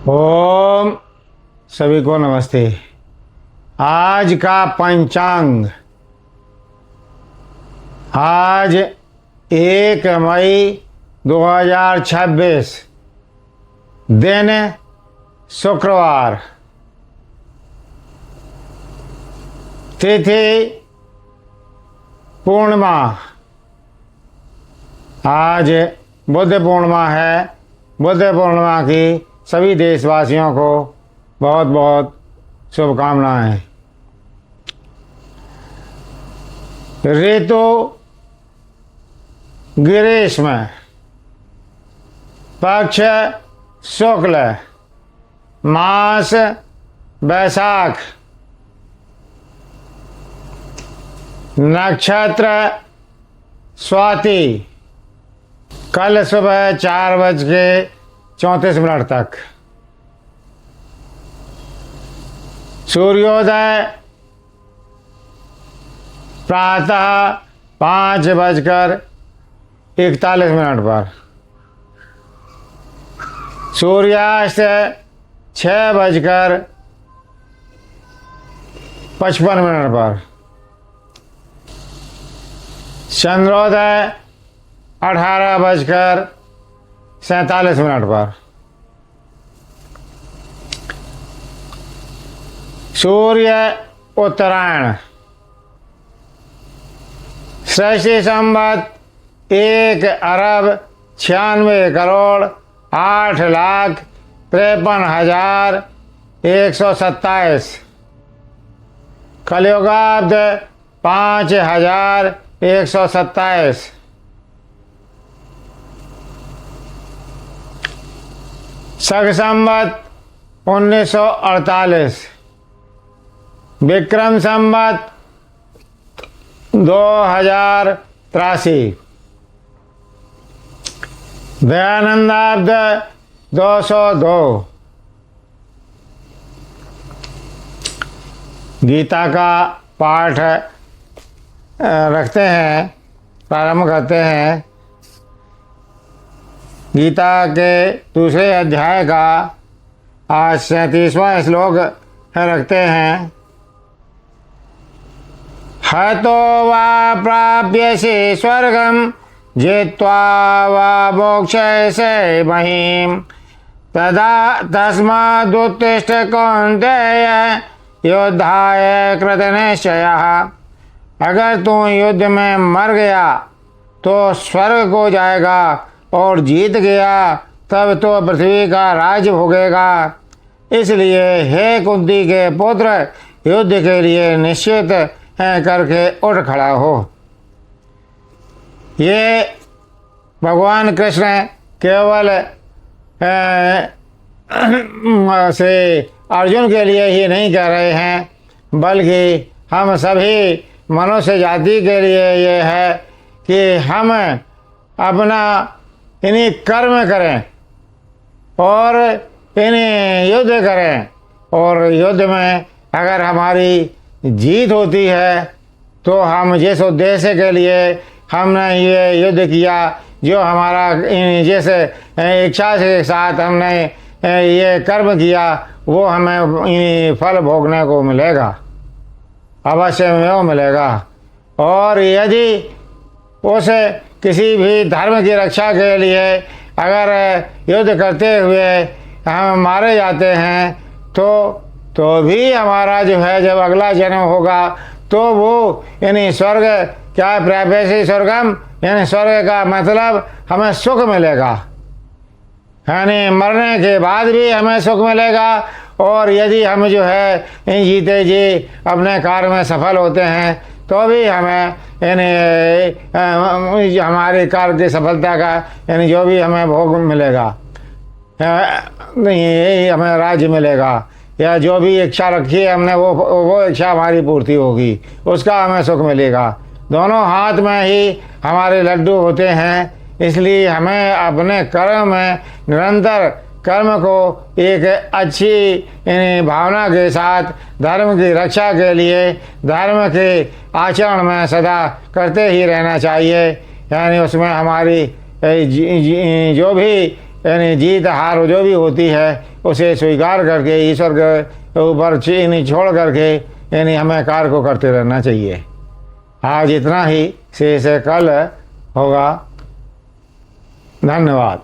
ओम सभी को नमस्ते। आज का पंचांग, आज 1 मई 2026, दिन शुक्रवार, तिथि पूर्णिमा। आज बुद्ध पूर्णिमा है। बुद्ध पूर्णिमा की सभी देशवासियों को बहुत बहुत शुभकामनाएं। ऋतु ग्रीष्म, पक्ष शुक्ल, मास बैसाख, नक्षत्र स्वाति। कल सुबह 4:34 तक सूर्योदय प्रातः 5:41 पर, सूर्यास्त 6:55 पर, चंद्रोदय 18:47 पर, सूर्य उत्तरायण। षष्ठी संवत 1,96,53,127। कलयुगाब्द 5,127। शक संवत 1948। विक्रम संवत 2083। दयानंदाब्द 202। गीता का पाठ रखते हैं, प्रारंभ करते हैं। गीता के दूसरे अध्याय का आज 37वां श्लोक रखते हैं। हतो वा प्राप्यसे स्वर्गं जित्वा वा मोक्षयसे महीम् तदा तस्मादुत्तिष्ठ कौन्तेय युद्धाय कृतनिश्चयः। अगर तू युद्ध में मर गया तो स्वर्ग को जाएगा और जीत गया तब तो पृथ्वी का राज्य भोगेगा। इसलिए हे कुंती के पुत्र, युद्ध के लिए निश्चित करके उठ खड़ा हो। ये भगवान कृष्ण केवल से अर्जुन के लिए ही नहीं कह रहे हैं, बल्कि हम सभी मनुष्य जाति के लिए ये है कि हम अपना इन्हीं कर्म करें और इन्हें युद्ध करें। और युद्ध में अगर हमारी जीत होती है तो हम जिस उद्देश्य के लिए हमने ये युद्ध किया, जो हमारा जिस इच्छा के साथ हमने ये कर्म किया, वो हमें फल भोगने को मिलेगा, अवश्य में वो मिलेगा। और यदि उस किसी भी धर्म की रक्षा के लिए अगर युद्ध करते हुए हम मारे जाते हैं तो भी हमारा जो है, जब अगला जन्म होगा तो वो यानी स्वर्ग क्या प्राप्यसे स्वर्गम, यानी स्वर्ग का मतलब हमें सुख मिलेगा, यानी मरने के बाद भी हमें सुख मिलेगा। और यदि हम जो है जीते जी अपने कार्य में सफल होते हैं तो भी हमें यानी हमारे कार्य की सफलता का यानी जो भी हमें भोग मिलेगा, नहीं हमें राज्य मिलेगा, या जो भी इच्छा रखी है हमने वो इच्छा हमारी पूर्ति होगी, उसका हमें सुख मिलेगा। दोनों हाथ में ही हमारे लड्डू होते हैं। इसलिए हमें अपने कर्म में निरंतर कर्म को एक अच्छी भावना के साथ धर्म की रक्षा के लिए धर्म के आचरण में सदा करते ही रहना चाहिए। यानी उसमें हमारी जो भी यानी जीत हार जो भी होती है उसे स्वीकार करके ईश्वर के ऊपर छोड़ करके यानी हमें कार्य को करते रहना चाहिए। आज इतना ही, शेष कल होगा। धन्यवाद।